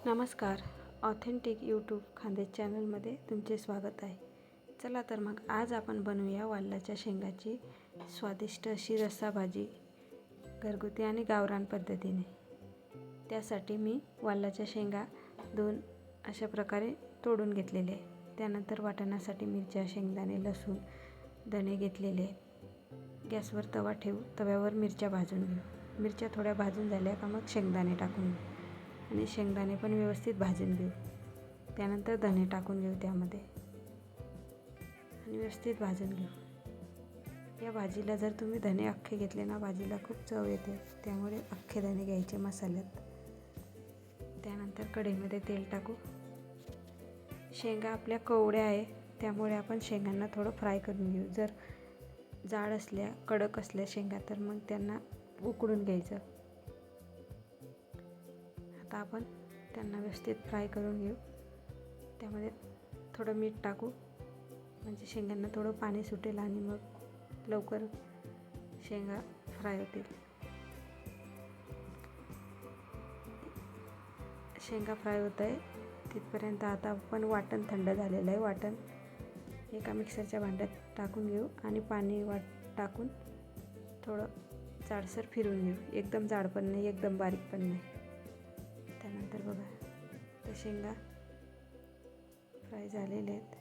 नमस्कार. Authentic YouTube Khandesh चॅनलमध्ये तुमचे स्वागत आहे. चला तर मग आज आपण बनवूया वालाच्या शेंगाची स्वादिष्ट अशी रस्सा भाजी घरगुती आणि गावरान पद्धतीने. त्यासाठी मी वालाच्या शेंगा 2 अशा प्रकारे तोडून घेतलेले आहे. त्यानंतर वाटणासाठी मिरच्या, शेंगदाणे, लसूण, धणे घेतलेले. गॅसवर तवा ठेवू. तव्यावर मिरच्या भाजून घेऊ. मिरच्या थोड्या भाजून झाल्या का मग शेंगदाणे टाकून घेऊ आणि शेंगदाणे पण व्यवस्थित भाजून घेऊ. त्यानंतर धणे टाकून घेऊ त्यामध्ये आणि व्यवस्थित भाजून घेऊ. या भाजीला जर तुम्ही धणे अख्खे घेतले ना, भाजीला खूप चव येते. त्यामुळे अख्खे धणे घ्यायचे मसाल्यात. त्यानंतर कढईमध्ये तेल टाकू. शेंगा आपल्या कोवड्या आहे त्यामुळे आपण शेंगांना थोडं फ्राय करून घेऊ. जर जाड असल्या, कडक असल्या शेंगा तर मग त्यांना उकडून घ्यायचं. आता आपण त्यांना व्यवस्थित फ्राय करून घेऊ. त्यामध्ये थोडं मीठ टाकू म्हणजे शेंगांना थोडं पाणी सुटेल आणि मग लवकर शेंगा फ्राय होतील. शेंगा फ्राय होत आहे तिथपर्यंत आता आपण वाटण थंड झालेलं आहे. वाटण एका मिक्सरच्या भांड्यात टाकून घेऊ आणि पाणी टाकून थोडं जाडसर फिरवून घेऊ. एकदम जाड पण नाही, एकदम बारीक पण नाही. त्यानंतर बघा तर शेंगा फ्राय झालेले आहेत.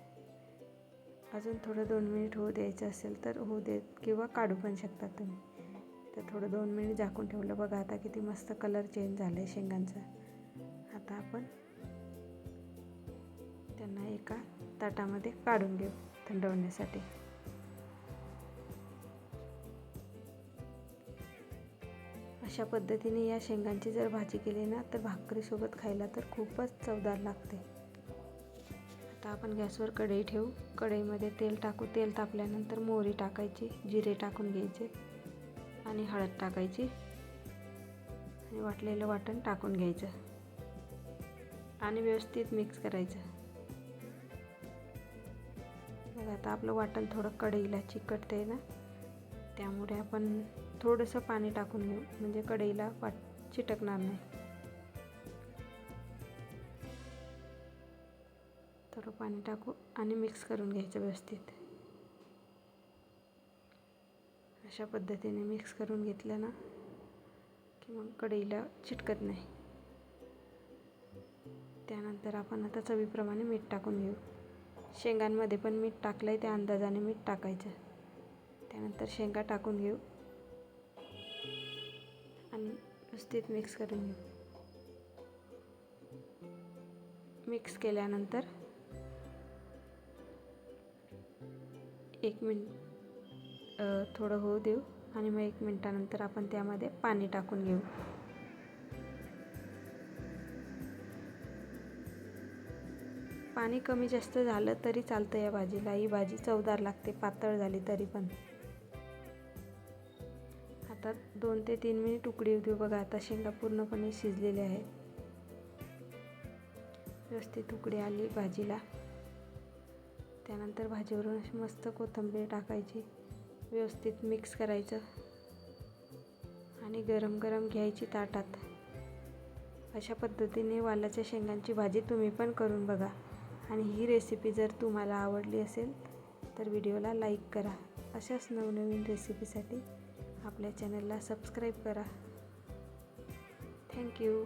अजून थोडं 2 मिनिट होऊ द्यायचं असेल तर होऊ देत किंवा काढू पण शकता तुम्ही. तर थोडं 2 मिनिट झाकून ठेवलं. बघा आता किती मस्त कलर चेंज झाला आहे शेंगांचा. आता आपण त्यांना एका ताटामध्ये काढून घेऊ थंड होण्यासाठी. अशा पद्धतीने या शेंगांची जर भाजी केली ना तर भाकरीसोबत खायला तर खूपच चवदार लागते. आता आपण गॅसवर कढई ठेवू. कढईमध्ये तेल टाकू. तेल तापल्यानंतर मोहरी टाकायची, जिरे टाकून घ्यायचे आणि हळद टाकायची आणि वाटलेलं वाटण टाकून घ्यायचं आणि व्यवस्थित मिक्स करायचं. मग आता आपलं वाटण थोडं कढईला चिकटते ना, त्यामुळे आपण थोडंसं पाणी टाकून घेऊ म्हणजे कढईला चिटकणार नाही. थोडं पाणी टाकू आणि मिक्स करून घ्यायचं व्यवस्थित. अशा पद्धतीने मिक्स करून घेतलं ना की मग कढईला चिटकत नाही. त्यानंतर आपण आता चवीप्रमाणे मीठ टाकून घेऊ. शेंगांमध्ये पण मीठ टाकलं आहे, त्या अंदाजाने मीठ टाकायचं. त्यानंतर शेंगा टाकून घेऊ आणि व्यवस्थित मिक्स करून घेऊ. मिक्स केल्यानंतर 1 मिनिट थोडं होऊ देऊ आणि मग 1 मिनिटानंतर आपण त्यामध्ये पाणी टाकून घेऊ. पाणी कमी जास्त झालं तरी चालतं या भाजीला. ही भाजी चवदार लागते पातळ झाली तरी पण. आता 2 ते 3 मिनिट उकळी देऊ. बघा आता शेंगा पूर्णपणे शिजलेले आहेत. व्यवस्थित उकळी आली भाजीला. त्यानंतर भाजीवरून अशी मस्त कोथिंबीर टाकायची, व्यवस्थित मिक्स करायचं आणि गरम गरम घ्यायची ताटात. अशा पद्धतीने वालाच्या शेंगांची भाजी तुम्ही पण करून बघा. आणि ही रेसिपी जर तुम्हाला आवडली असेल तर व्हिडिओला लाईक करा. अशाच नवनवीन रेसिपीसाठी आपल्या चॅनलला सबस्क्राईब करा. थँक्यू.